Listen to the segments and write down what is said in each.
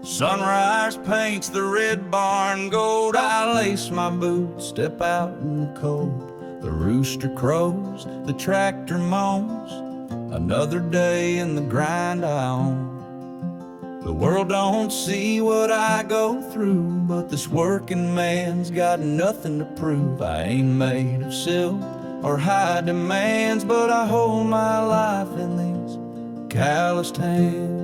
Sunrise paints the red barn gold. I lace my boots, step out in the cold. The rooster crows, the tractor moans. Another day in the grind I own. The world don't see what I go through, but this working man's got nothing to prove. I ain't made of silk or high demands, but I hold my life in these calloused hands.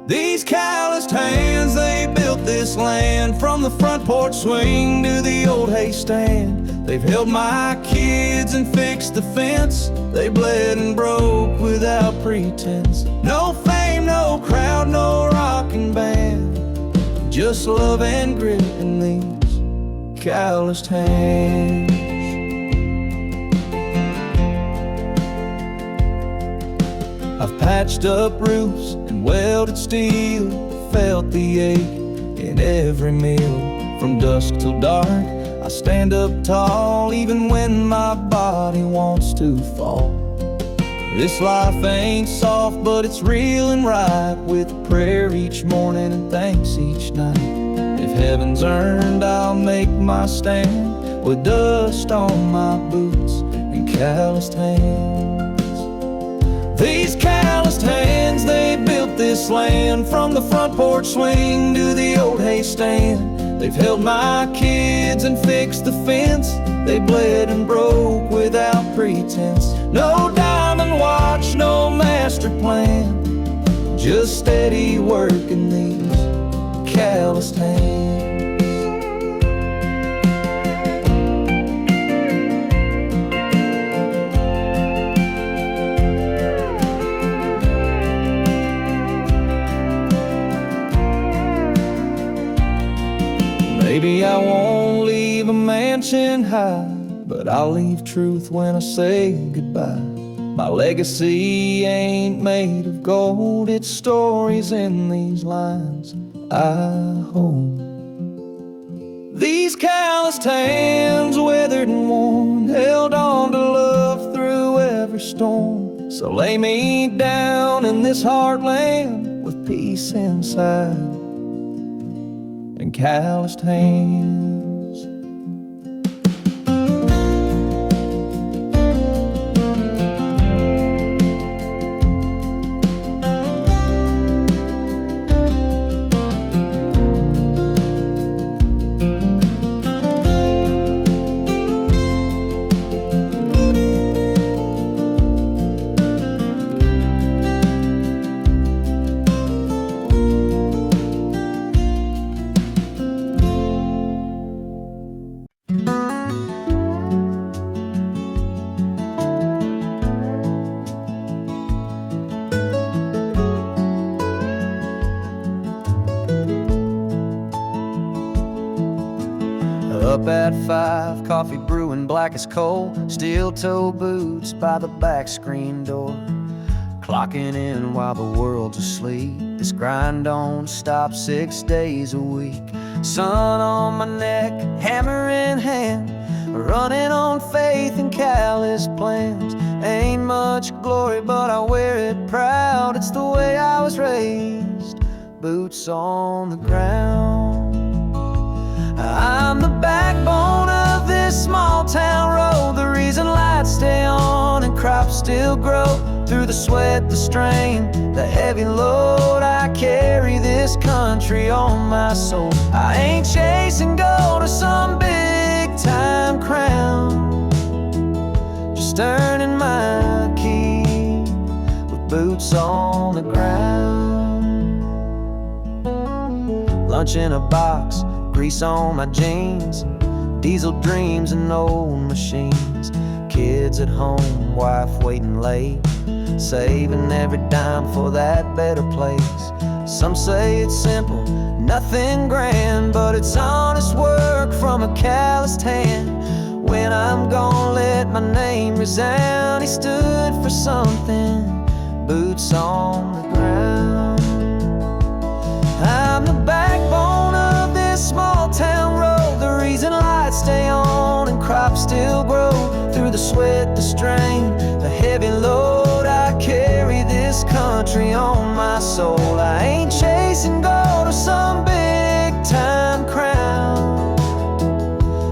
These calloused hands, they built this land, from the front porch swing to the old hay stand. They've held my kids and fixed the fence. They bled and broke without pretense. No fame, no crowd, no rocking band, just love and grit in these calloused hands. I've patched up roofs and welded steel, felt the ache in every meal. From dusk till dark, I stand up tall, even when my body wants to fall. This life ain't soft, but it's real and right, with prayer each morning and thanks each night. If heaven's earned, I'll make my stand, with dust on my boots and calloused hands. These calloused hands, they built this land, from the front porch swing to the old hay stand. They've held my kids and fixed the fence. They bled and broke without pretense. No diamond watch, no master plan, just steady work in these calloused hands. Maybe I won't leave a mansion high, but I'll leave truth when I say goodbye. My legacy ain't made of gold, it's stories in these lines I hold. These calloused hands, weathered and worn, held on to love through every storm. So lay me down in this heartland, with peace inside and calloused hands. Up at 5, coffee brewing black as coal, steel-toe boots by the back screen door. Clocking in while the world's asleep, this grind don't stop 6 days a week. Sun on my neck, hammer in hand, running on faith and callous plans. Ain't much glory, but I wear it proud, it's the way I was raised, boots on the ground. I'm the backbone of this small town road, the reason lights stay on and crops still grow. Through the sweat, the strain, the heavy load, I carry this country on my soul. I ain't chasing gold or some big time crown, just earning my keep with boots on the ground. Lunch in a box, grease on my jeans, diesel dreams and old machines. Kids at home, wife waiting late, saving every dime for that better place. Some say it's simple, nothing grand, but it's honest work from a calloused hand. When I'm gone, let my name resound. He stood for something, boots on the ground. I'm the backbone of this small town road, the reason lights stay on and crops still grow. Through the sweat, the strain, the heavy load, I carry this country on my soul. I ain't chasing chasing gold or some big-time crown,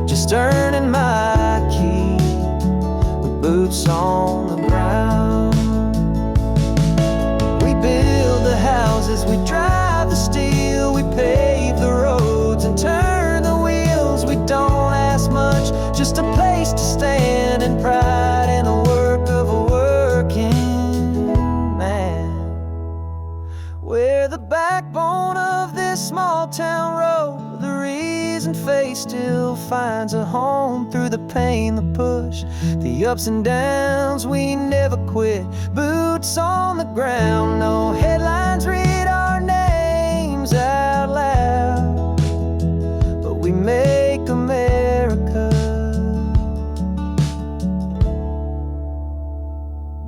just earning my keep with boots on the ground. We build the houses, we drive the steel, we pave the roads and turn the wheels. We don't ask much, just a place to stand and pride in the work of a working man. We're the backbone of this small town road, the reason faith still finds a home. Through the pain, the push, the ups and downs, we never quit. Boots on the ground, no headlines read our names out loud, but we make America.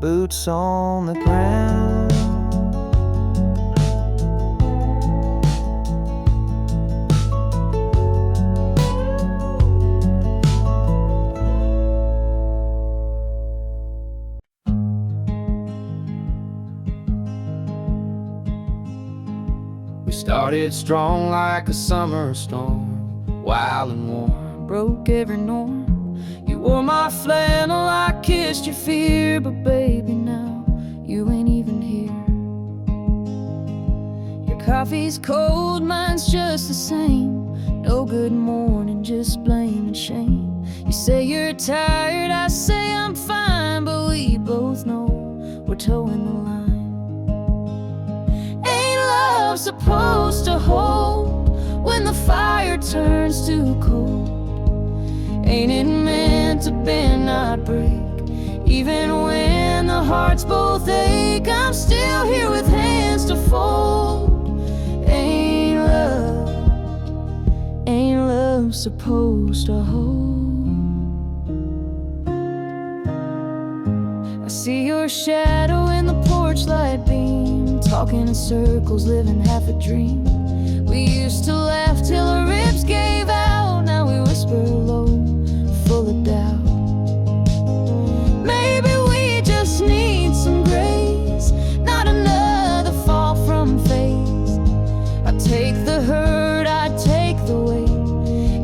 Boots on the ground. We started strong like a summer storm, wild and warm, broke every norm. You wore my flannel, I kissed your fear, but baby now you ain't even here. Your coffee's cold, mine's just the same. No good morning, just blame and shame. You say you're tired, I say I'm fine, but we both know we're towing the line. Ain't love supposed to hold when the fire turns too cold? Ain't it meant to bend, not break? Even when the hearts both ache, I'm still here with hands to fold. Ain't love supposed to hold? I see your shadow in the porch light beam, talking in circles, living half a dream. We used to laugh till our ribs gave out, now we whisper low, full of doubt. Maybe we just need some grace, not another fall from faith. I take the hurt, I take the weight.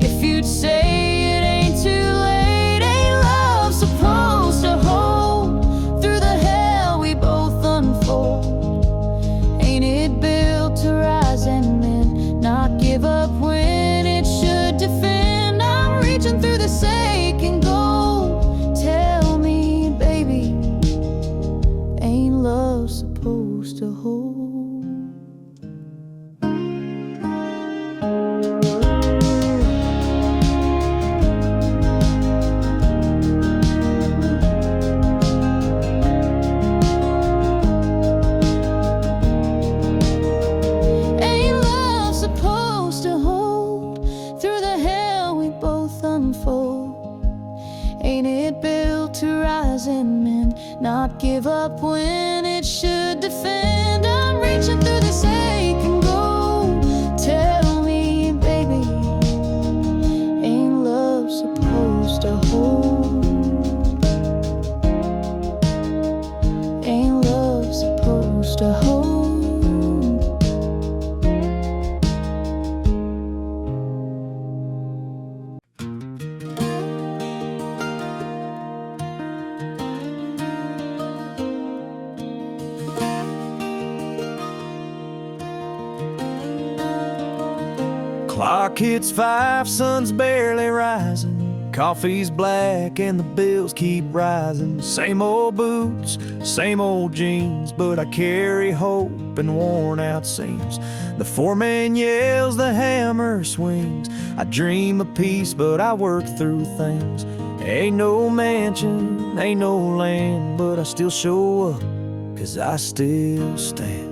If you'd say it ain't too late, ain't love supposed to hold through the hell we both unfold? Ain't it built to rise and mend, not give up when it should defend? I'm reaching through the aching gold. Tell me, baby, ain't love supposed to hold? Ain't it built to rise and mend, not give up when it should defend? I'm reaching through this aching gold. Tell me, baby, ain't love supposed to hold? Ain't love supposed to hold? Clock hits 5, sun's barely rising. Coffee's black and the bills keep rising. Same old boots, same old jeans, but I carry hope in worn out seams. The foreman yells, the hammer swings. I dream of peace, but I work through things. Ain't no mansion, ain't no land, but I still show up, 'cause I still stand.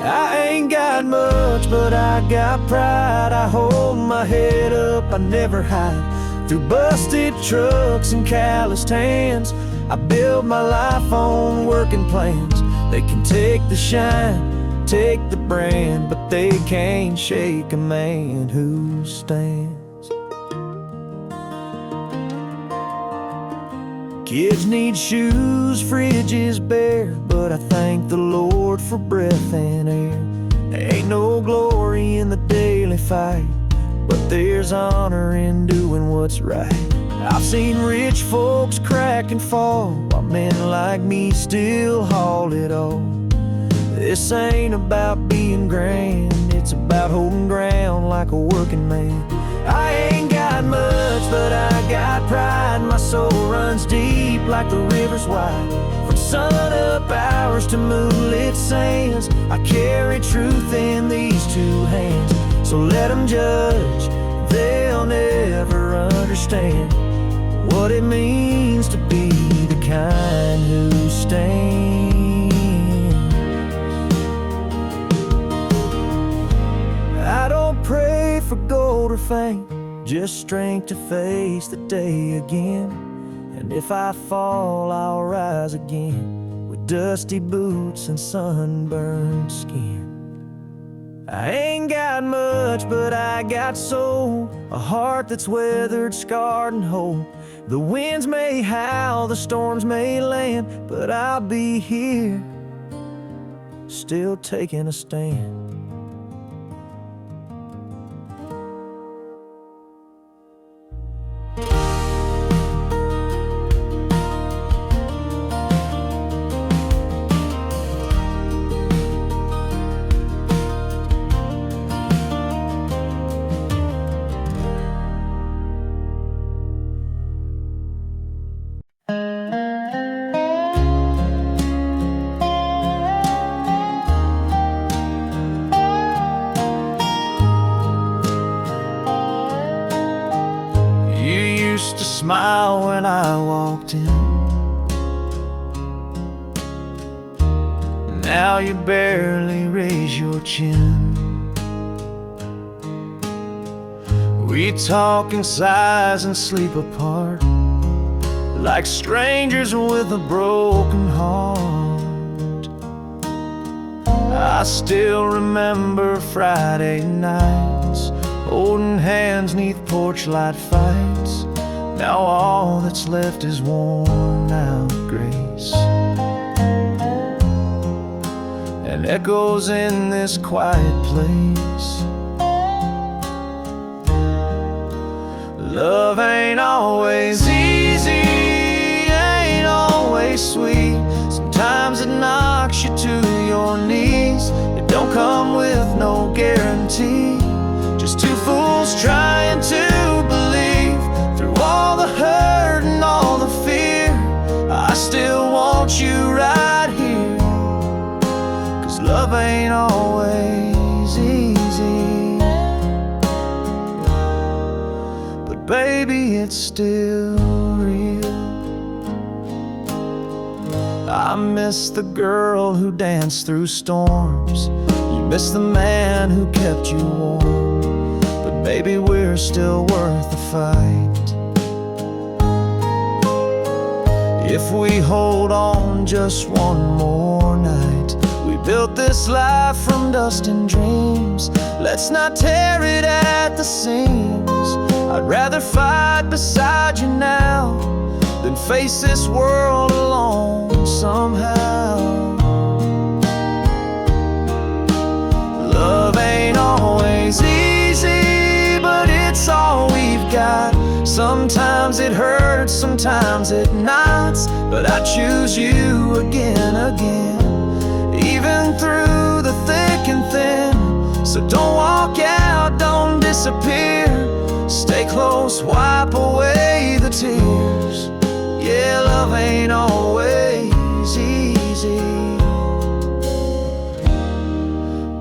I ain't got much, but I got pride. I hold my head up, I never hide. Through busted trucks and calloused hands, I build my life on working plans. They can take the shine, take the brand, but they can't shake a man who stands. Kids need shoes, fridge is bare, but I thank the Lord for breath and air. There ain't the daily fight, but there's honor in doing what's right. I've seen rich folks crack and fall, while men like me still haul it all. This ain't about being grand, it's about holding ground like a working man. I ain't got much, but I got pride. My soul runs deep like the river's wide. From sun-up hours to moonlit sands, I carry truth in these two hands. So let them judge, they'll never understand what it means to be the kind who stand. I don't pray for gold or fame, just strength to face the day again. And if I fall, I'll rise again, with dusty boots and sunburned skin. I ain't got much, but I got soul, a heart that's weathered, scarred, and whole. The winds may howl, the storms may land, but I'll be here, still taking a stand. Used to smile when I walked in. Now you barely raise your chin. We talk in sighs and sleep apart, like strangers with a broken heart. I still remember Friday nights, holding hands 'neath porch light fights. Now all that's left is worn out grace, and echoes in this quiet place. Love ain't always easy, ain't always sweet. Sometimes it knocks you to your knees. It don't come with no guarantee, just two fools trying to believe. Through all the hurt and all the fear, I still want you right here. 'Cause love ain't always easy, but baby, it's still real. I miss the girl who danced through storms. You miss the man who kept you warm. But baby, we're still worth the fight if we hold on just one more night. We built this life from dust and dreams. Let's not tear it at the seams. I'd rather fight beside you now than face this world alone somehow. Love ain't always easy, but it's all we've got. Sometimes it hurts, sometimes it knots, but I choose you again, even through the thick and thin. So don't walk out, don't disappear. Stay close, wipe away the tears. Yeah, love ain't always easy,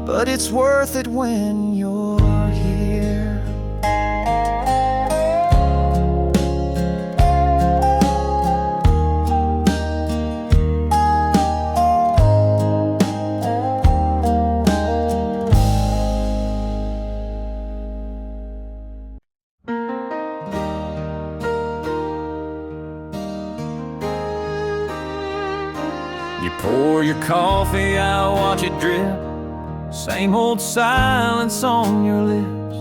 but it's worth it when you're here. You pour your coffee, I watch it drip. Same old silence on your lips.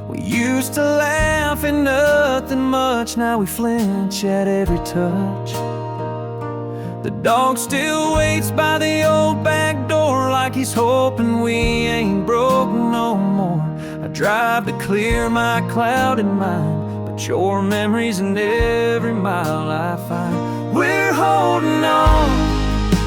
We used to laugh at nothing much, now we flinch at every touch. The dog still waits by the old back door, like he's hoping we ain't broke no more. drive to clear my clouded mind, but your memories in every mile I find. We're holding on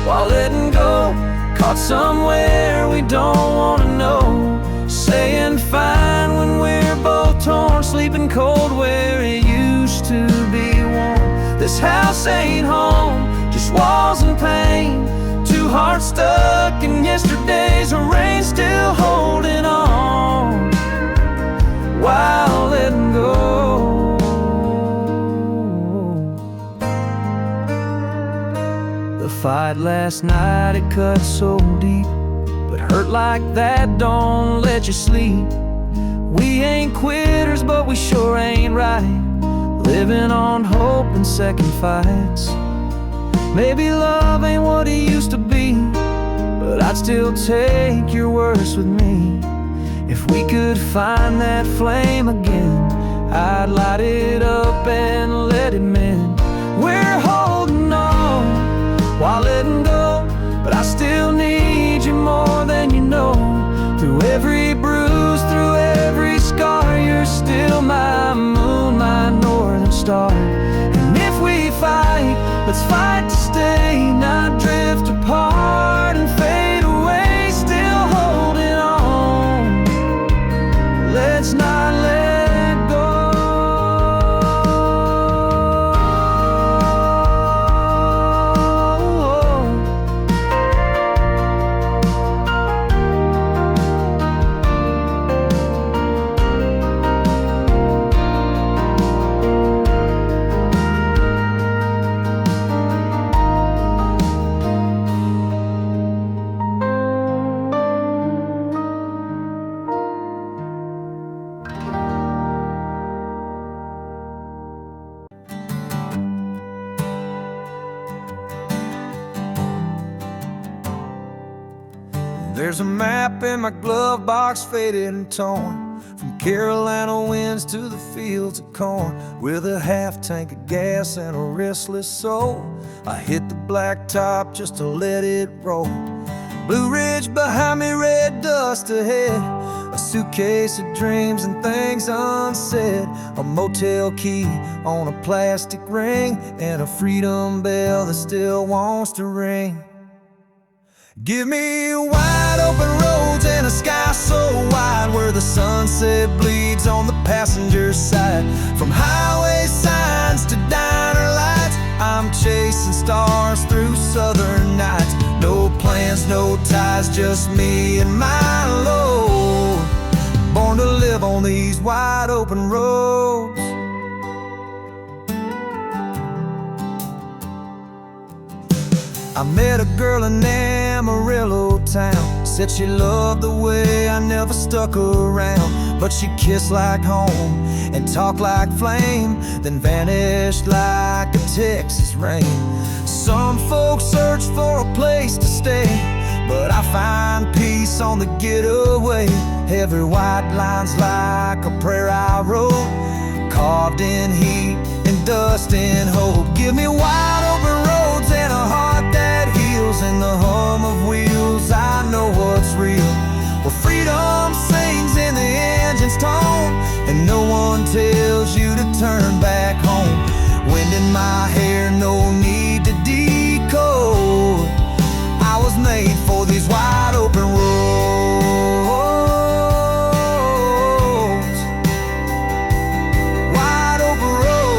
while letting go, caught somewhere we don't want to know, saying fine when we're both torn, sleeping cold where it used to be warm. This house ain't home, just walls and pain, two hearts stuck in yesterday's rain, still holding on while letting go. The fight last night, it cut so deep, but hurt like that don't let you sleep. We ain't quitters, but we sure ain't right, living on hope and second fights. Maybe love ain't what it used to be, but I'd still take your worst with me. If we could find that flame again, I'd light it up and let it mend. We're holding on while letting go, but I still need you more than you know. Through every bruise, through every scar, you're still my moon, my northern star. And if we fight, let's fight to stay, not drift apart and fade away. Still holding on, let's not let go. There's a map in my glove box, faded and torn, from Carolina winds to the fields of corn. With a half tank of gas and a restless soul, I hit the blacktop just to let it roll. Blue Ridge behind me, red dust ahead, a suitcase of dreams and things unsaid, a motel key on a plastic ring, and a freedom bell that still wants to ring. Give me wide open roads and a sky so wide, where the sunset bleeds on the passenger side. From highway signs to diner lights, I'm chasing stars through southern nights. No plans, no ties, just me and my load, born to live on these wide open roads. I met a girl in Amarillo town, said she loved the way I never stuck around, but she kissed like home and talked like flame, then vanished like a Texas rain. Some folks search for a place to stay, but I find peace on the getaway. Every white line's like a prayer I wrote, carved in heat and dust and hope. Give me wide open roads and a heart that heals, in the hum of wheels I know what's real, where freedom sings in the engine's tone, and no one tells you to turn back home. Wind in my hair, no need to decode, I was made for these wide open roads. Wide open roads.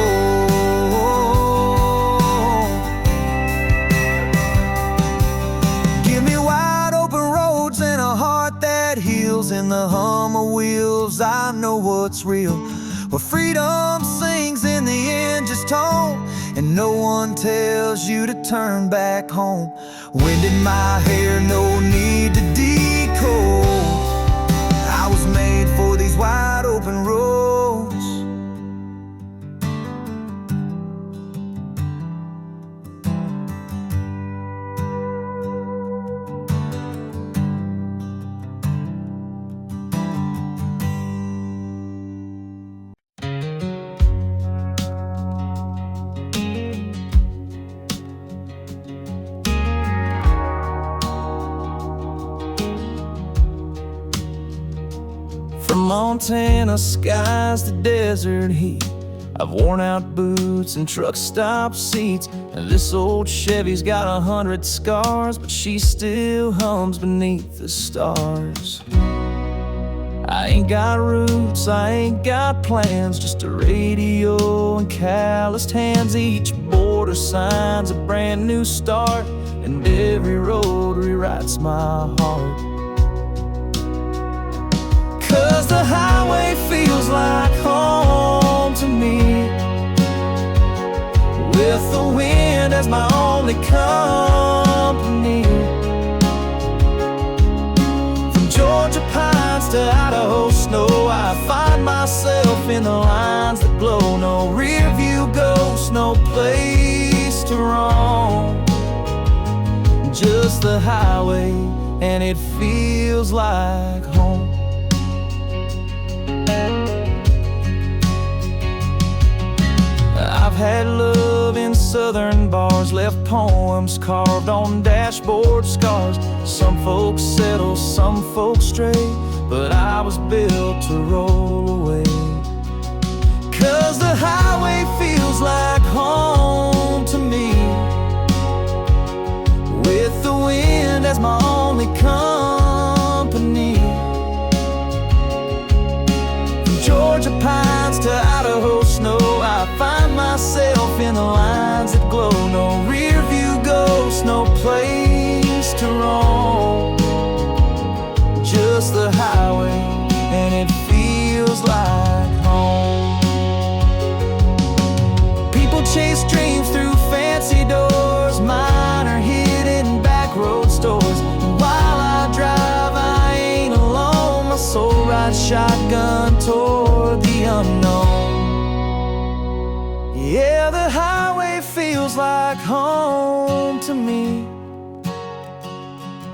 Give me wide open roads and a heart that heals, in the hum of wheels I know what's real, where freedom sings in the engine's tone, and no one tells you to turn back home. Wind in my hair, no need to decode, I was made for these wide open roads. Montana skies to desert heat. I've worn out boots and truck stop seats, and this old Chevy's got 100 scars, but she still hums beneath the stars. I ain't got roots, I ain't got plans, just a radio and calloused hands. Each border sign's a brand new start, and every road rewrites my heart. 'Cause the highway feels like home to me, with the wind as my only company. From Georgia pines to Idaho snow, I find myself in the lines that glow. No rear view ghost, no place to roam, just the highway, and it feels like home. I've had love in southern bars, left poems carved on dashboard scars. Some folks settle, some folks stray, but I was built to roll away. 'Cause the highway feels like home to me, with the wind as my only company. From Georgia pines to Idaho snow, I find myself in the lines that glow. No rear view ghost, no place to roam, just the highway, and it feels like home. People chase dreams through fancy doors, mine are hidden in back road stores. And while I drive, I ain't alone, my soul rides shotgun toward the unknown. Yeah, the highway feels like home to me,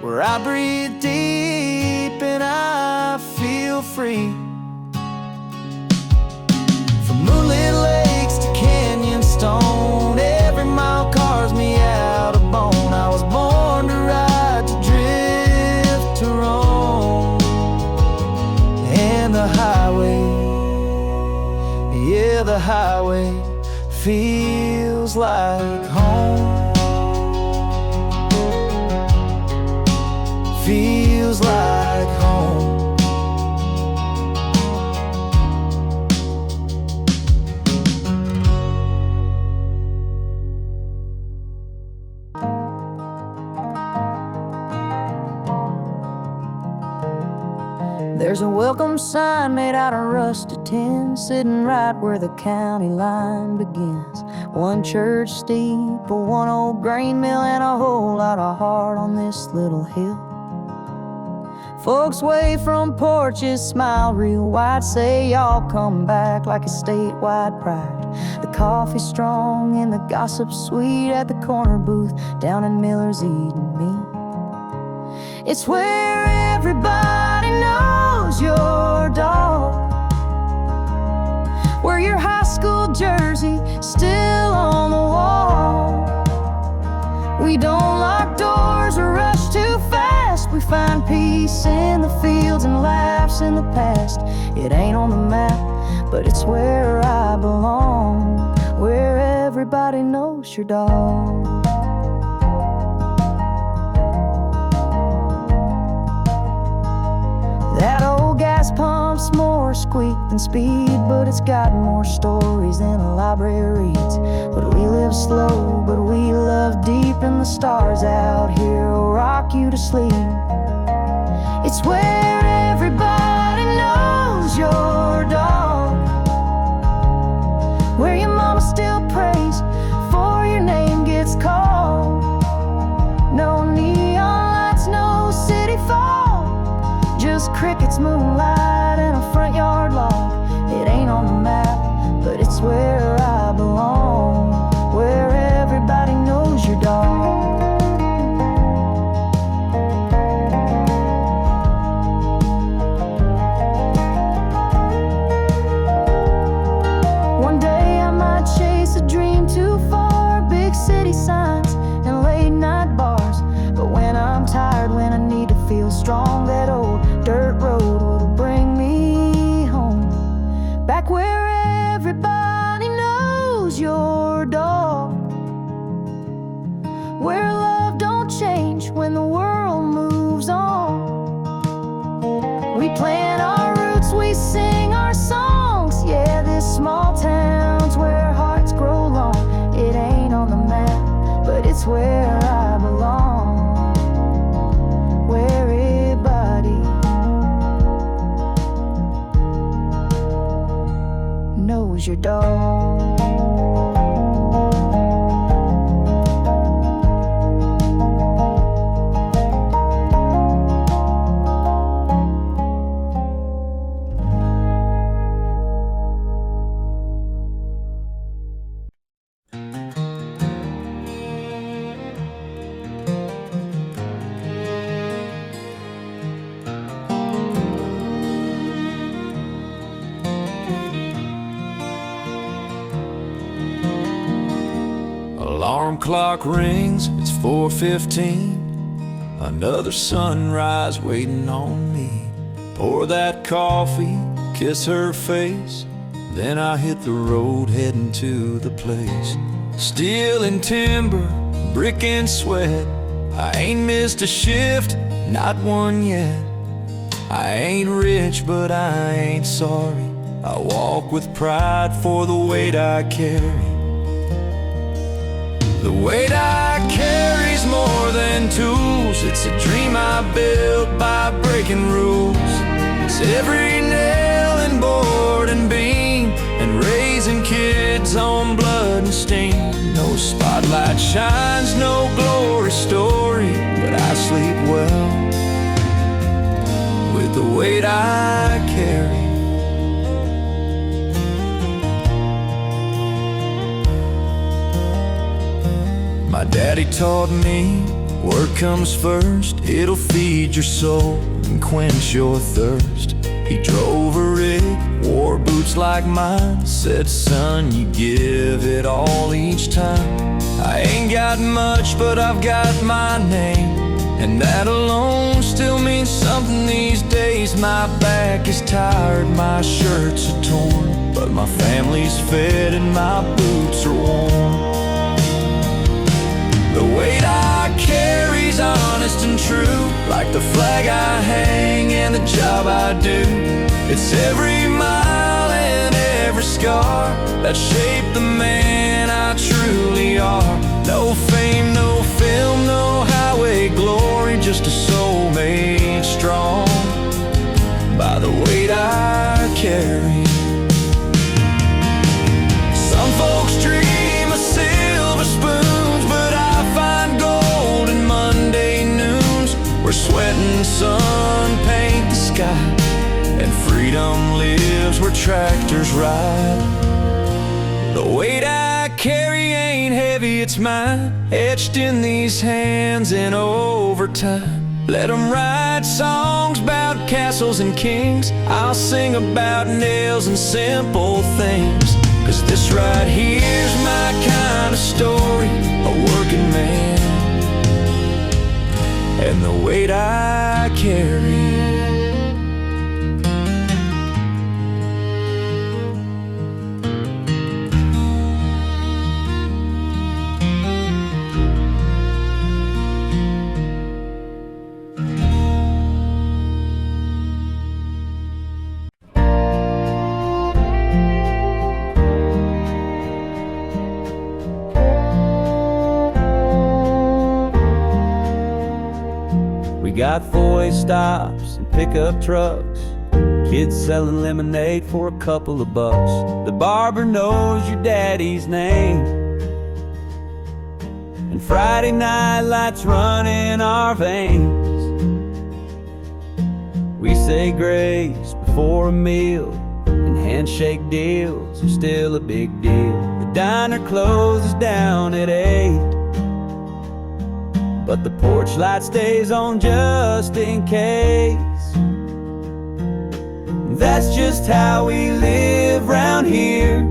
where I breathe deep and I feel free. From moonlit lakes to canyon stone, every mile carves me out of bone. I was born to ride, to drift, to roam, and the highway, yeah, the highway feels like home, feels like home. There's a welcome sign made out of rusted tin, sitting right where the county line begins. One church steeple, one old grain mill, and a whole lot of heart on this little hill. Folks wave from porches, smile real wide, say y'all come back like a statewide pride. The coffee's strong and the gossip's sweet at the corner booth down in Miller's eating meat. It's where everybody knows your dog, where your high school jersey still on the wall. We don't lock doors or rush too fast, we find peace in the fields and laughs in the past. It ain't on the map, but it's where I belong, where everybody knows your dog. That old gas pump's more squeak than speed, but it's got more stories than a library reads. But we live slow, but we love deep, and the stars out here will rock you to sleep. It's where everybody knows your dog, where your mama still prays before your name gets called. No neon lights, no city fog, just crickets, moonlight, and a front yard log. It ain't on the map, but it's where I belong, where everybody knows your dog. One day I might chase a dream too far, big city signs and late night bars. But when I'm tired, when I need to feel strong, that old dirt road will bring me We plant our roots, we sing our songs. Yeah, this small town's where hearts grow long. It ain't on the map, but it's where I belong. Where everybody knows your dog. Alarm clock rings, it's 4:15. Another sunrise waiting on me. Pour that coffee, kiss her face. Then I hit the road heading to the place. Steel and timber, brick and sweat. I ain't missed a shift, not one yet. I ain't rich, but I ain't sorry. I walk with pride for the weight I carry. The weight I carry's more than tools. It's a dream I built by breaking rules. It's every nail and board and beam, and raising kids on blood and steam. No spotlight shines, no glory story, but I sleep well with the weight I carry. My daddy taught me, work comes first. It'll feed your soul and quench your thirst. He drove a rig, wore boots like mine. Said, son, you give it all each time. I ain't got much, but I've got my name, and that alone still means something these days. My back is tired, my shirts are torn, but my family's fed and my boots are warm. The weight I carry's honest and true, like the flag I hang and the job I do. It's every mile and every scar that shaped the man I truly are. No fame, no film, no highway glory, just a soul made strong by the weight I carry. Some folks dream of silver spoons, but I find gold in Monday noons, where sweat and sun paint the sky, and freedom lives where tractors ride. The weight I carry ain't heavy, it's mine, etched in these hands in overtime. Let them write songs about castles and kings. I'll sing about nails and simple things, 'cause this right here's my kind of story, a working man and the weight I carry. We got four-way stops and pickup trucks, kids selling lemonade for a couple of bucks. The barber knows your daddy's name, and Friday night lights run in our veins. We say grace before a meal, and handshake deals are still a big deal. The diner closes down at 8, but the porch light stays on just in case. That's just how we live round here.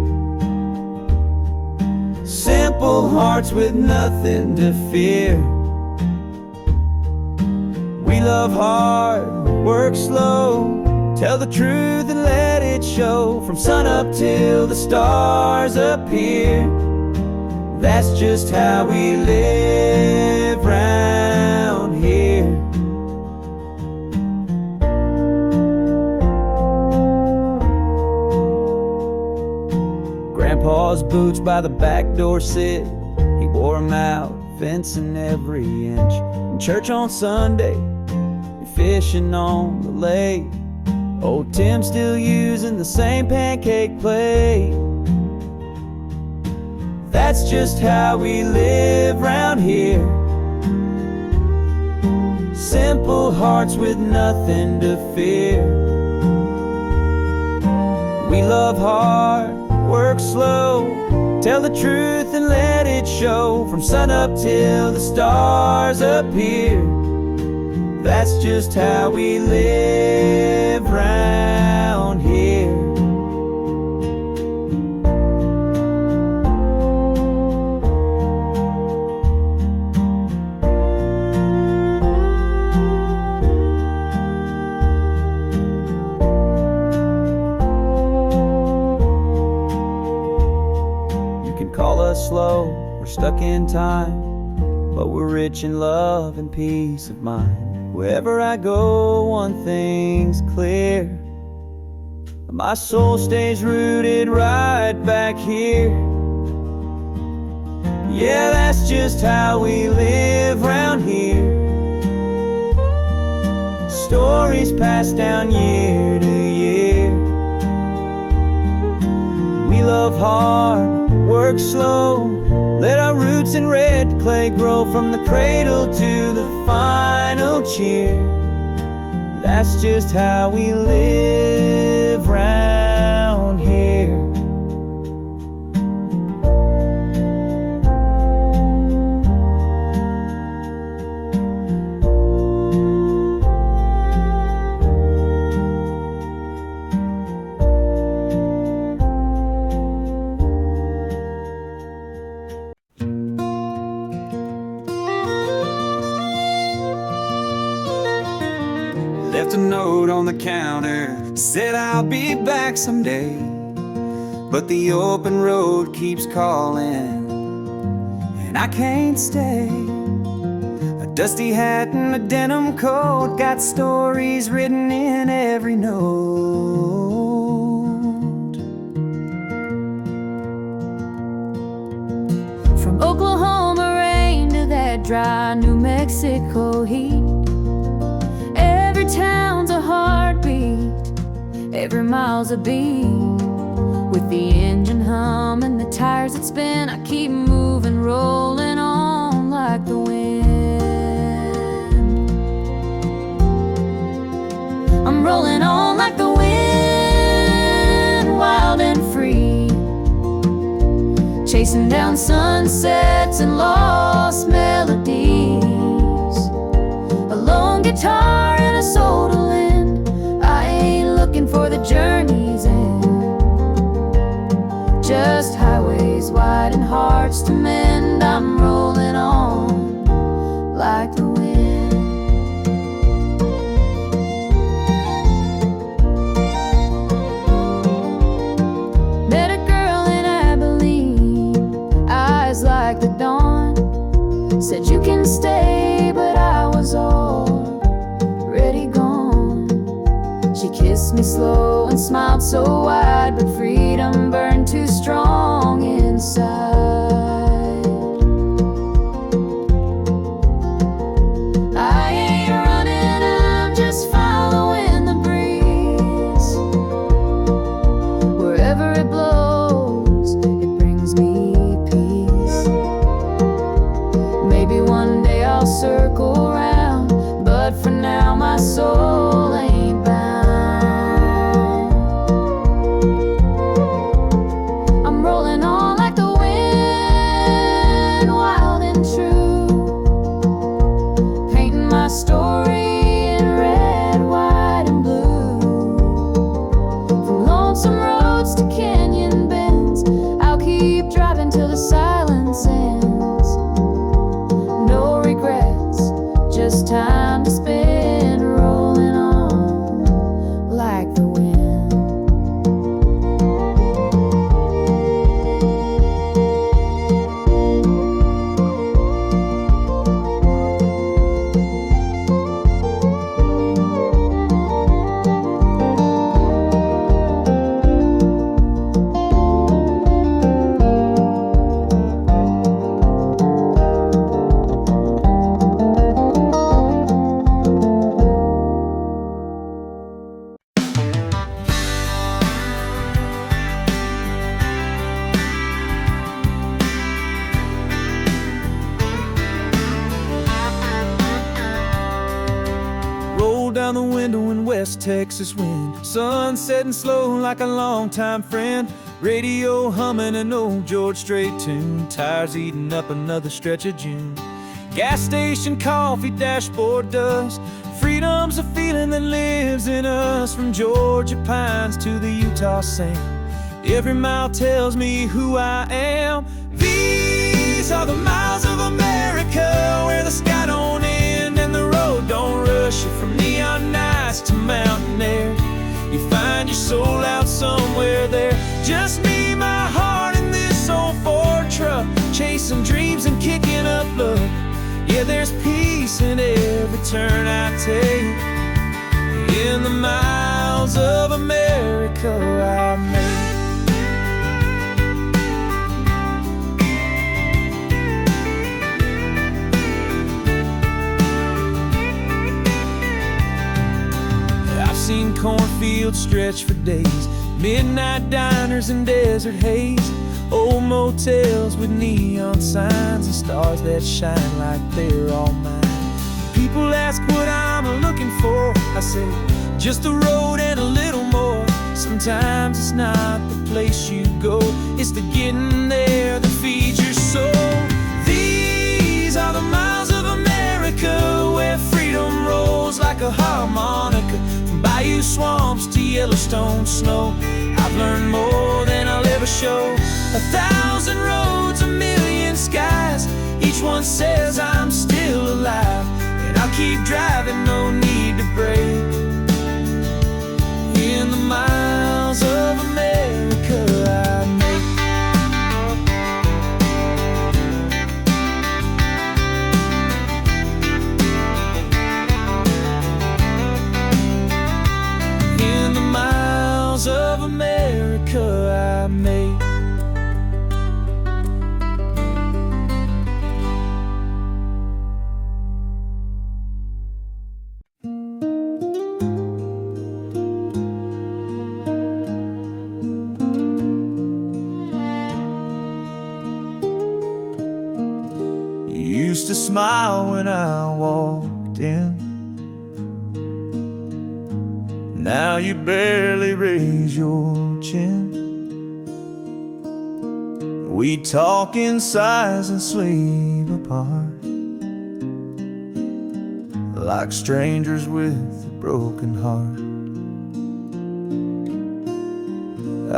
Simple hearts with nothing to fear. We love hard, work slow, tell the truth and let it show. From sun up till the stars appear. That's just how we live round here. Pa's boots by the back door sit. He wore 'em out, fencing every inch. In church on Sunday, fishing on the lake. Old Tim still using the same pancake plate. That's just how we live round here. Simple hearts with nothing to fear. We love hard, work slow, tell the truth and let it show. From sun up till the stars appear. That's just how we live round here. You can call us slow, we're stuck in time, but we're rich in love and peace of mind. Wherever I go, one thing's clear: my soul stays rooted right back here. Yeah, that's just how we live round here. Stories passed down year to year. We love hard, work slow, let our roots in red clay grow. From the cradle to the final cheer. That's just how we live round here. Left a note on the counter, said I'll be back someday. But the open road keeps calling, and I can't stay. A dusty hat and a denim coat, got stories written in every note. From Oklahoma rain to that dry New Mexico heat, every town's a heartbeat, every mile's a beat. With the engine hum and the tires that spin, I keep moving, rolling on like the wind. I'm rolling on like the wind, wild and free, chasing down sunsets and lost melodies. A lone guitar and a soul to lend, I ain't looking for the journey's end. Just highways wide and hearts to mend. I'm rolling on like the wind. Met a girl in Abilene, eyes like the dawn. Said you can stay, but I was already gone. She kissed me slow and smiled so wide, but freedom burned too strong inside. I ain't running, I'm just following the breeze. Wherever it blows, it brings me peace. Maybe one day I'll circle around, but for now my soul ain't bound. I'm rolling on like the wind, down the window in West Texas wind. Sun setting slow like a longtime friend. Radio humming an old George Strait tune. Tires eating up another stretch of June. Gas station coffee, dashboard dust. Freedom's a feeling that lives in us. From Georgia pines to the Utah sand, every mile tells me who I am. These are the miles of America, where the sky don't end and the road don't rush you. From neon nights to mountain air, you find your soul out somewhere there. Just me, my heart, and this old Ford truck, chasing dreams and kicking up luck. Yeah, there's peace in every turn I take, in the miles of America I make. I've seen cornfields stretch for days, midnight diners and desert haze, old motels with neon signs and stars that shine like they're all mine. People ask what I'm looking for, I say just the road and a little more. Sometimes it's not the place you go, it's the getting there that feeds your soul. These are the miles of America, where freedom rolls like a harmonica. From bayou swamps to Yellowstone snow, I've learned more than I'll ever show. 1,000 roads, a million skies, each one says I'm still alive. And I'll keep driving, no need to brake, in the miles of America I make. In the miles of America I make. Used to smile when I walked in, now you barely raise your chin. We talk in sighs and sleep apart, like strangers with a broken heart.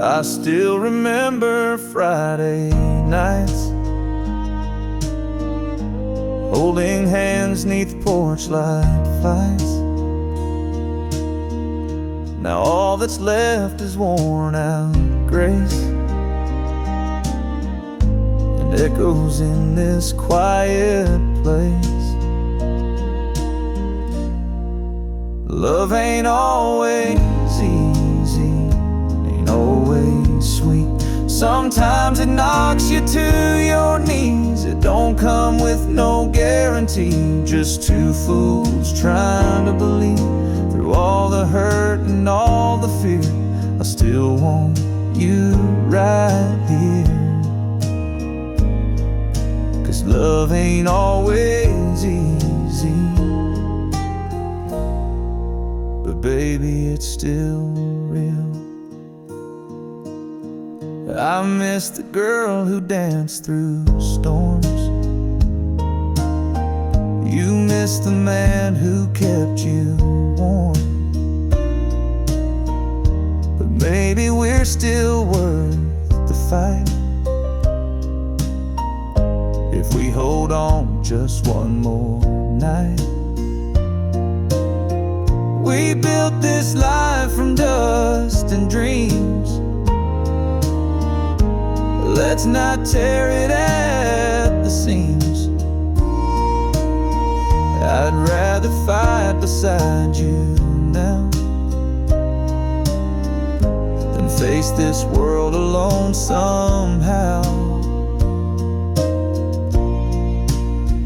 I still remember Friday nights, holding hands neath porch light fights. Now all that's left is worn out grace, and echoes in this quiet place. Love ain't always easy, ain't always sweet. Sometimes it knocks you to your knees. It don't come with no guarantee, just two fools trying to believe. Through all the hurt and all the fear, I still want you right here. 'Cause love ain't always easy, but baby, it's still real. I miss the girl who danced through storms. You miss the man who kept you warm. But maybe we're still worth the fight, if we hold on just one more night. We built this life from dust and dreams, let's not tear it at the seams. I'd rather fight beside you now than face this world alone somehow.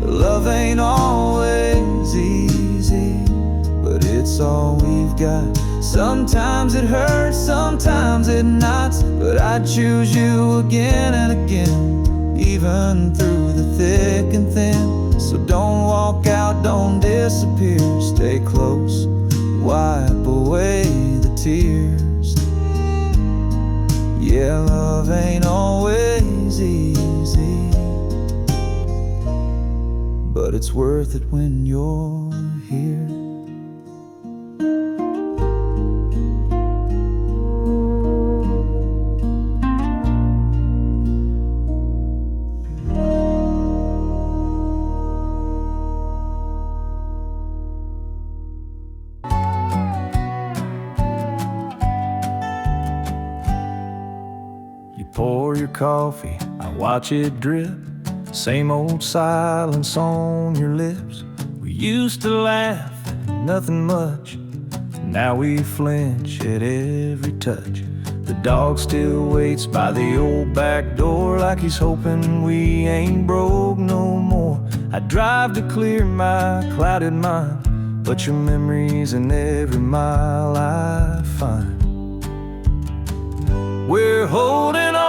Love ain't always easy, but it's all we've got. Sometimes it hurts, sometimes it knots, but I choose you again and again, even through the thick and thin. So don't walk out, don't disappear, stay close, tears. Yeah, love ain't always easy, but it's worth it when you're here. You pour your coffee, I watch it drip. Same old silence on your lips. We used to laugh, nothing much. Now we flinch at every touch. The dog still waits by the old back door, like he's hoping we ain't broke no more. I drive to clear my clouded mind, but your memory's in every mile I find. We're holding on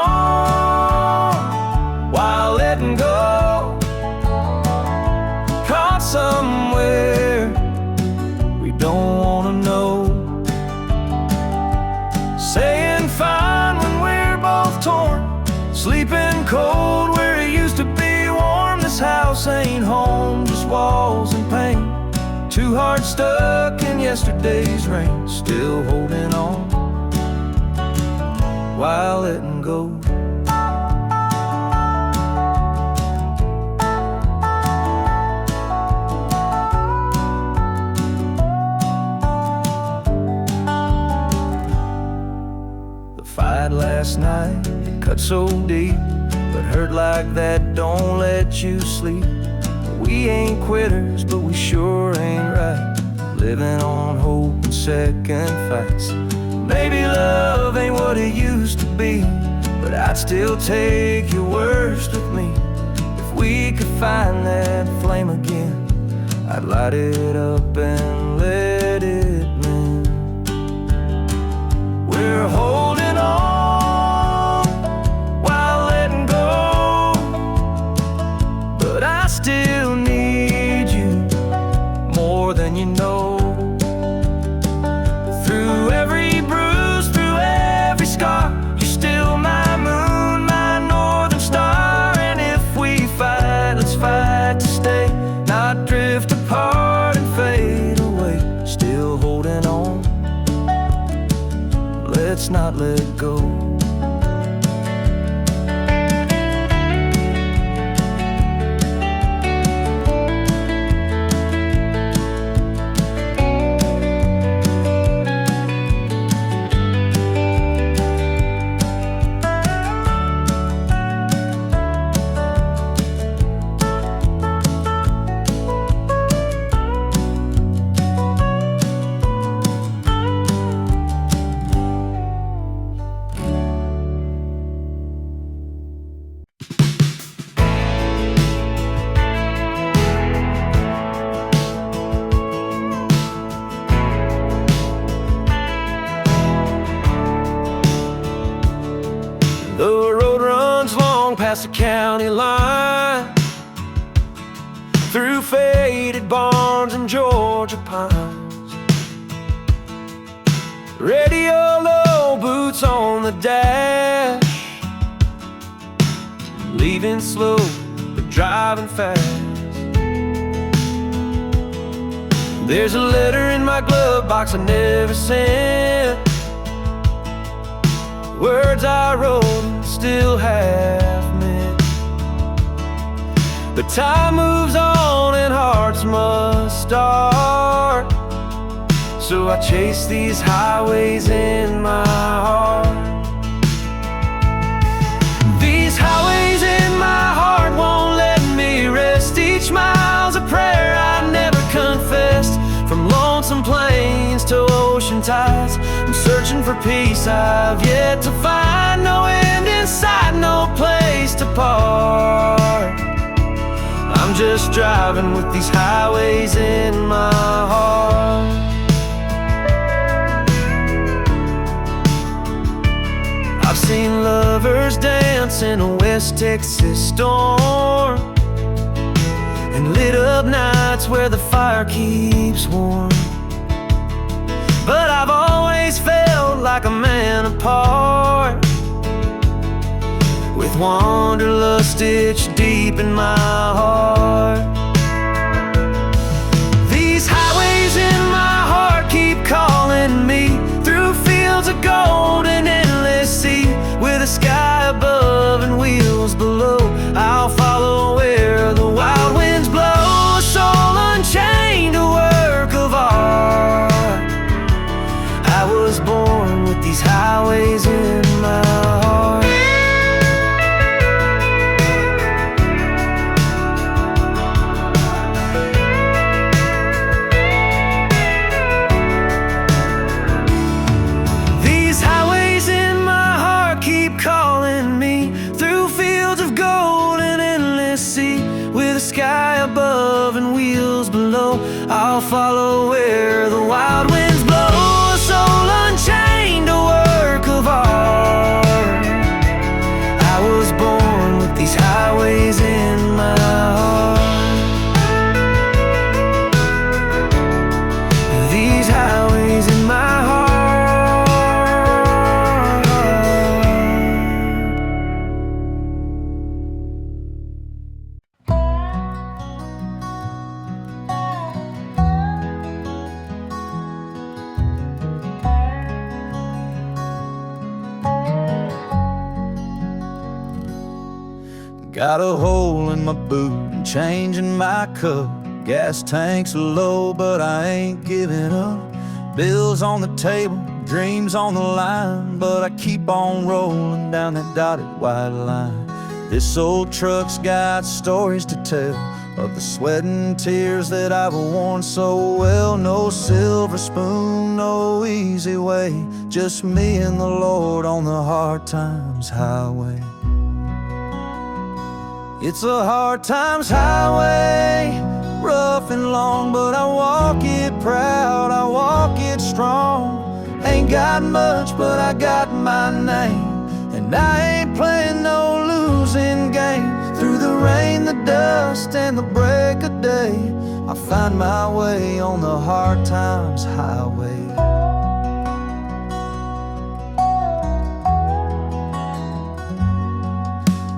while letting go, caught somewhere we don't wanna know, saying fine when we're both torn, sleeping cold where it used to be warm. This house ain't home, just walls and pain. Two hearts stuck in yesterday's rain, still holding on while letting go. The fight last night, it cut so deep, but hurt like that don't let you sleep. We ain't quitters, but we sure ain't right, living on hope and second fights. Maybe love ain't what it used to be, but I'd still take your worst with me. If we could find that flame again, I'd light it up and let it mend. We're holding on while letting go, but I still need you more than you know. Through every bruise, through every scar, you're still my moon, my northern star. And if we fight, let's fight to stay, not drift apart and fade away. Still holding on, let's not let go. The road runs long past the county line, through faded barns and Georgia pines. Radio low, boots on the dash, leaving slow but driving fast. There's a letter in my glove box I never sent, words I wrote and still half meant. But time moves on and hearts must start, so I chase these highways in my heart. These highways in my heart won't let me rest. Each mile's a prayer I never confessed. From lonesome plains to ocean tides, I'm searching for peace I've yet to find. No end in sight, no place to part. I'm just driving with these highways in my heart. I've seen lovers dance in a West Texas storm, and lit up nights where the fire keeps warm. But I've always felt wanderlust stitched deep in my heart. These highways in my heart keep calling me through fields of gold and endless sea. With a sky above and wheels below, I'll follow where the wild winds blow. A soul unchained, a work of art. I was born with these highways in my heart. These highways in my heart keep calling me through fields of gold and endless sea. With a sky above and wheels below, I'll follow where the wild winds blow. A soul unchained, a work of art. I was born with these highways in my heart. These highways in my heart. Got a hole in my boot and change in my cup. Gas tanks are low, but I ain't giving up. Bills on the table, dreams on the line, but I keep on rolling down that dotted white line. This old truck's got stories to tell of the sweat and tears that I've worn so well. No silver spoon, no easy way, just me and the Lord on the hard times highway. It's a hard times highway, rough and long, but I walk it proud, I walk it strong. Ain't got much, but I got my name, and I ain't playing no losing game. Through the rain, the dust, and the break of day, I find my way on the hard times highway.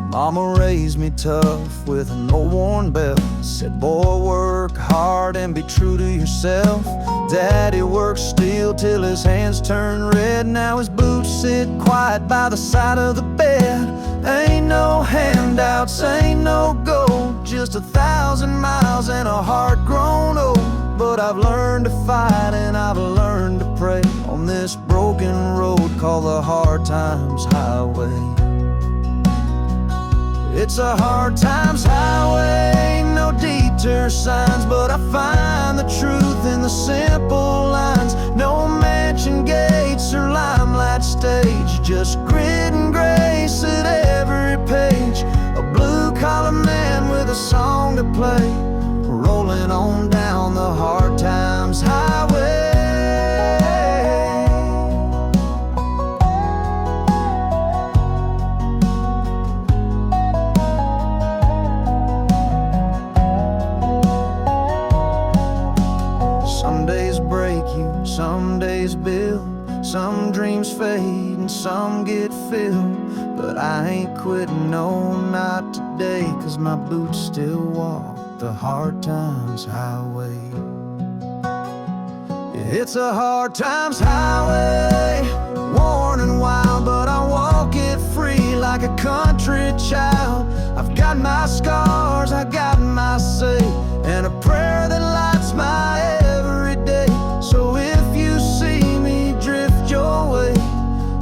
Mama raised me tough with an old worn belt. Said, boy, work hard and be true to yourself. Daddy worked steel till his hands turned red. Now his boots sit quiet by the side of the bed. Ain't no handouts, ain't no gold, just 1,000 miles and a heart grown old. But I've learned to fight and I've learned to pray on this broken road called the hard times highway. It's a hard times highway, no detour signs, but I find the truth in the simple lines. No mansion gates or limelight stage, just grit and grace at every page. A blue-collar man with a song to play, rolling on down the hard times highway. Some days break you, some days build, some dreams fade and some get filled. But I ain't quitting, no, not today, 'cause my boots still walk the hard times highway. It's a hard times highway, worn and wild, but I walk it free like a country child. I've got my scars, I got my say, and a prayer that lights my every day. So if you see me drift your way,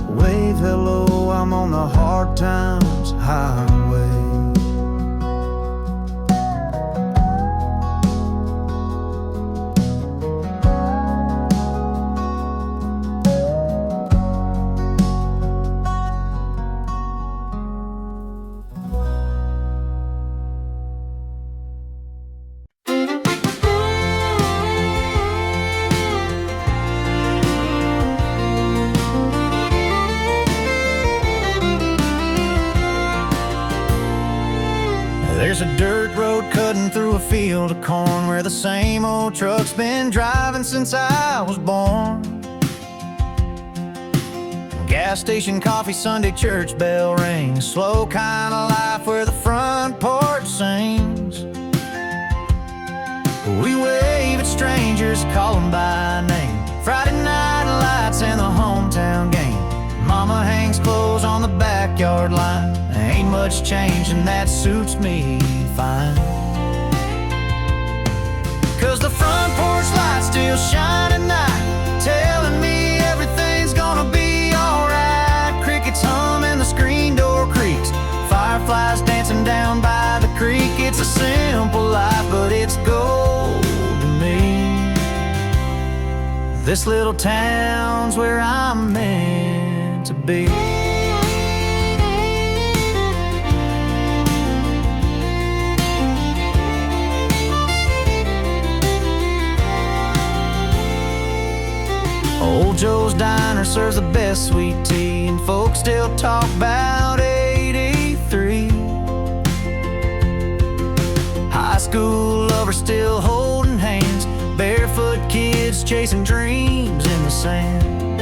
wave hello, I'm on the hard times highway. There's a dirt road cutting through a field of corn where the same old truck's been driving since I was born. Gas station coffee, Sunday church bell rings. Slow kind of life where the front porch sings. We wave at strangers, call them by name. Friday night lights and the hometown game. Mama hangs clothes on the backyard line. There ain't much change and that suits me fine. 'Cause the front porch lights still shine at night, telling me everything's gonna be alright. Crickets hum and the screen door creaks. Fireflies dancing down by the creek. It's a simple life, but it's gold to me. This little town's where I'm meant to be. Old Joe's Diner serves the best sweet tea, and folks still talk about 83. High school lovers still holding hands, barefoot kids chasing dreams in the sand.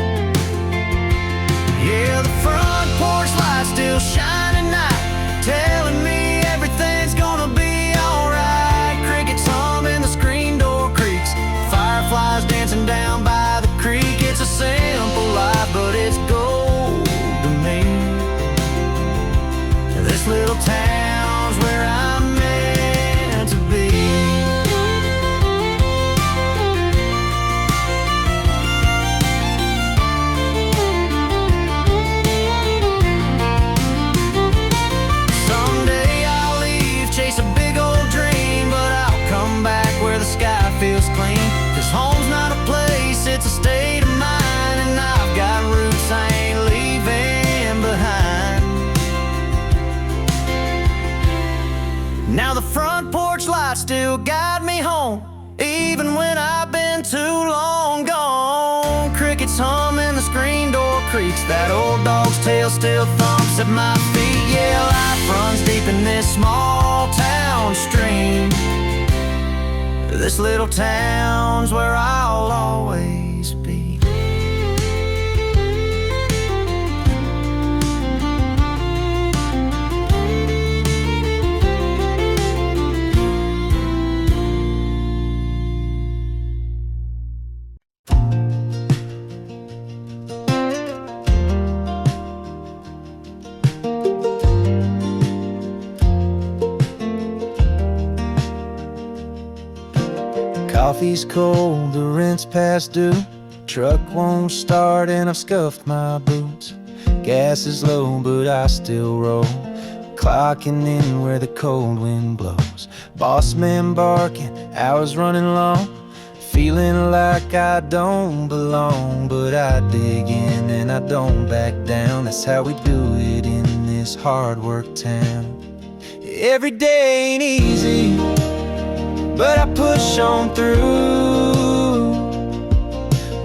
Yeah, the front porch lights still shine at night, telling me everything's gonna be alright. Crickets hum and the screen door creaks. Fireflies dancing down by the creek. It's a simple life, but it's gold to me. This little town's where I'm meant to be. Someday I'll leave, chase a big old dream, but I'll come back where the sky feels clean. 'Cause home's not a place, it's a state of mind, and I've got roots I ain't leaving behind. Now the front porch lights still guide me home, even when I've been too long gone. Crickets hum and the screen door creaks. That old dog's tail still thumps at my feet. Yeah, life runs deep in this small town stream. This little town's where I'll always be. Coffee's cold, the rent's past due. Truck won't start and I've scuffed my boots. Gas is low but I still roll, clocking in where the cold wind blows. Boss man barking, hours running long, feeling like I don't belong. But I dig in and I don't back down. That's how we do it in this hard work town. Every day ain't easy, but I push on through.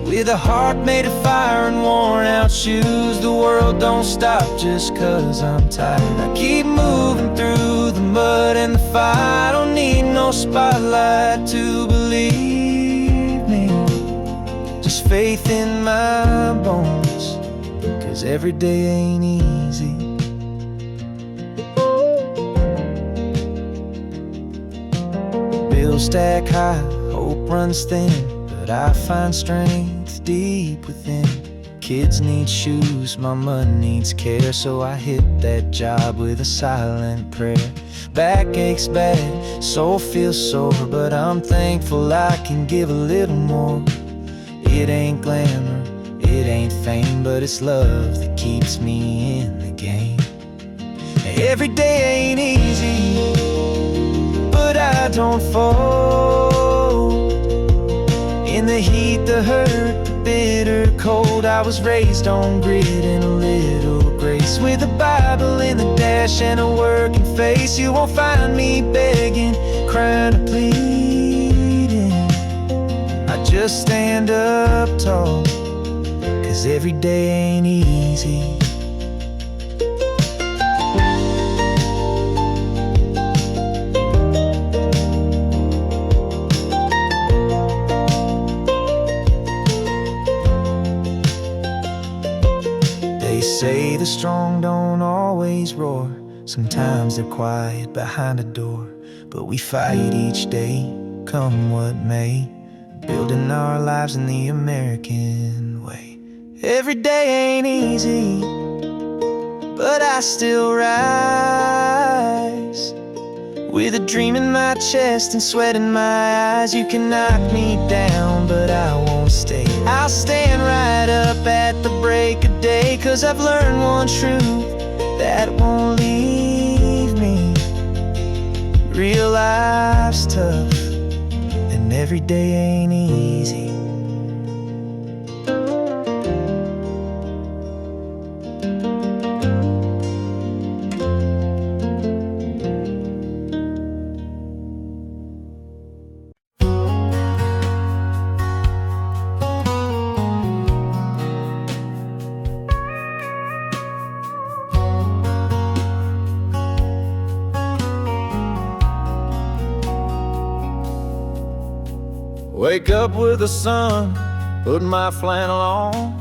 With a heart made of fire and worn out shoes. The world don't stop just 'cause I'm tired. I keep moving through the mud and the fire. I don't need no spotlight to believe me, just faith in my bones, 'cause every day ain't easy. Bills stack high, hope runs thin, but I find strength deep within. Kids need shoes, mama needs care, so I hit that job with a silent prayer. Back aches bad, soul feels sore, but I'm thankful I can give a little more. It ain't glamour, it ain't fame, but it's love that keeps me in the game. Every day ain't easy, but I don't fold. In the heat, the hurt, the bitter cold, I was raised on grit and a little grace. With a Bible in the dash and a working face, you won't find me begging, crying or pleading. I just stand up tall, 'cause every day ain't easy. They say the strong don't always roar. Sometimes they're quiet behind a door. But we fight each day, come what may, building our lives in the American way. Every day ain't easy, but I still rise, with a dream in my chest and sweat in my eyes. You can knock me down, but I won't stay. I'll stand right up at the break of day, 'cause I've learned one truth that won't leave me. Real life's tough, and every day ain't easy. Wake up with the sun, put my flannel on.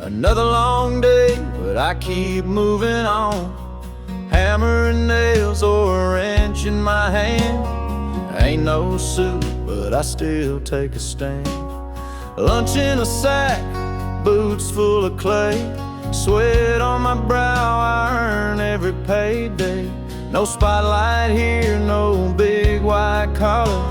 Another long day, but I keep moving on. Hammer and nails or a wrench in my hand. Ain't no suit, but I still take a stand. Lunch in a sack, boots full of clay. Sweat on my brow, I earn every payday. No spotlight here, no big white collar,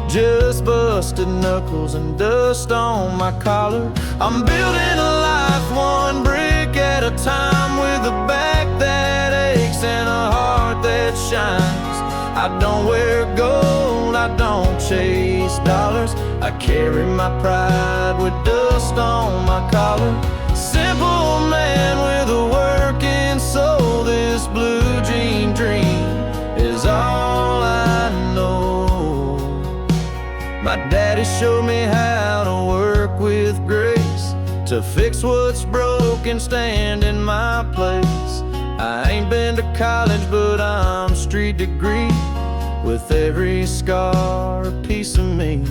just busted knuckles and dust on my collar. I'm building a life one brick at a time, with a back that aches and a heart that shines. I don't wear gold, I don't chase dollars. I carry my pride with dust on my collar. Simple man with a working soul, this blue jean dream is all I know. My daddy showed me how to work with grace, to fix what's broken, stand in my place. I ain't been to college, but I'm street degree, with every scar a piece of me.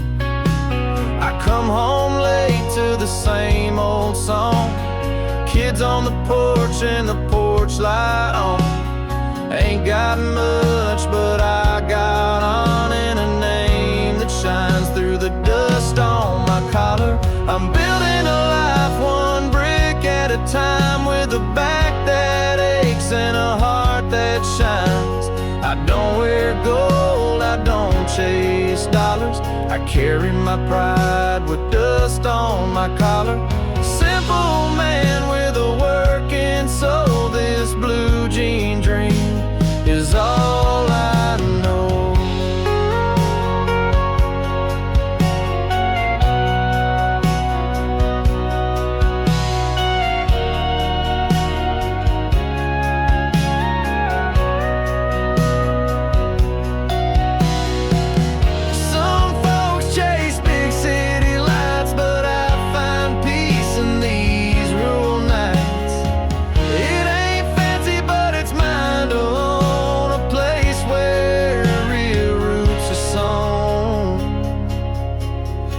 I come home late to the same old song, kids on the porch and the porch light on. Ain't got much, but I got on in a name that shines through the dust on my collar. I'm building a life one brick at a time, with a back that aches and a heart that shines. I don't wear gold, I don't chase dollars. I carry my pride with dust on my collar. Simple man with a working soul, this blue jean dream is all I know.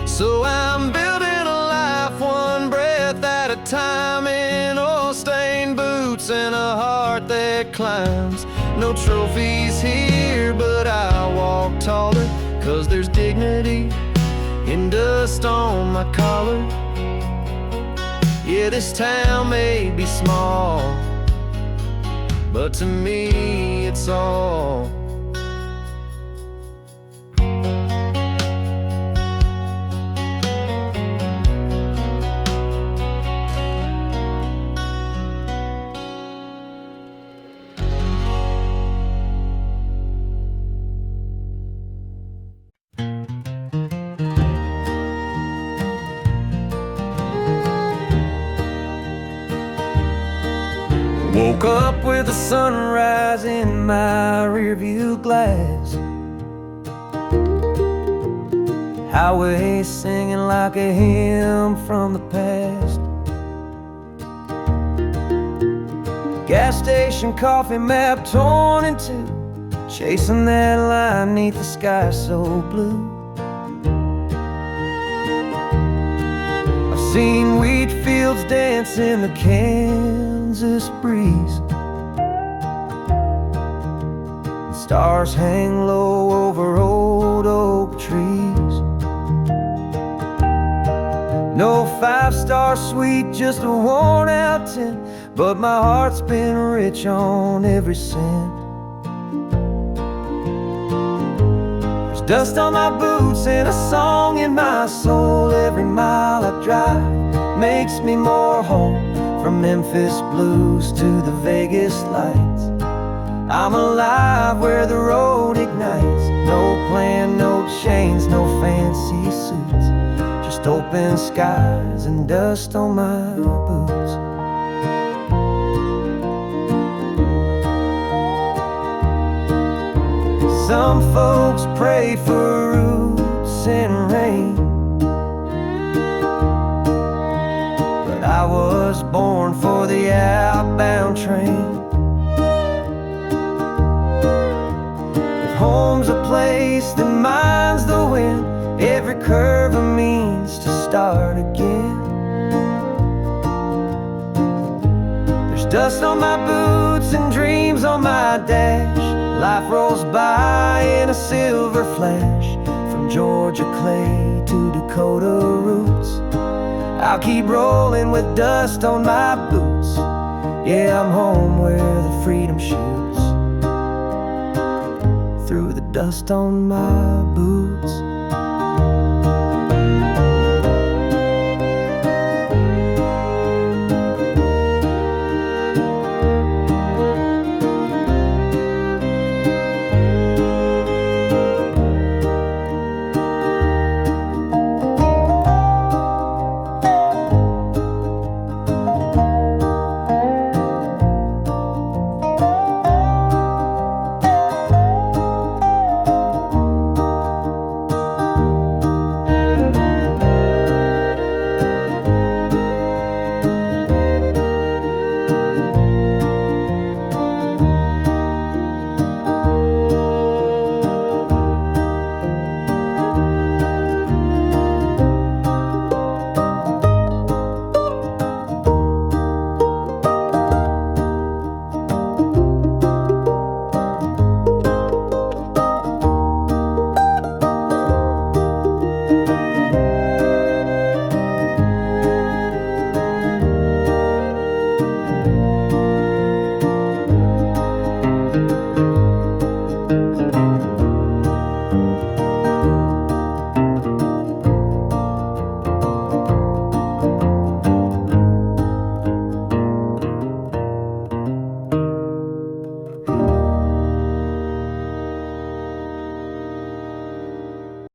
So I'm building a life one breath at a time, in oil-stained boots and a heart that climbs. No trophies here, but I walk taller, 'cause there's dignity in dust on my collar. Yeah, this town may be small, but to me it's all. Woke up with the sunrise in my rearview glass, highway singing like a hymn from the past. Gas station coffee map torn in two, chasing that line neath the sky so blue. I've Seen wheat fields dance in the Kansas breeze. Stars hang low over old oak trees. No five-star suite, just a worn-out tent, but my heart's been rich on every cent. There's dust on my boots and a song in my soul. Every mile I drive makes me more home. From Memphis blues to the Vegas lights, I'm alive where the road ignites. No plan, no chains, no fancy suits, just open skies and dust on my boots. Some folks pray for roots and rain, but I was born for the outbound train. If home's a place, then mine's the wind. Every curve a means to start again. There's dust on my boots and dreams on my dash. Life rolls by in a silver flash. From Georgia clay to Dakota roots, I'll keep rolling with dust on my boots. Yeah, I'm home where the freedom shoots through the dust on my boots.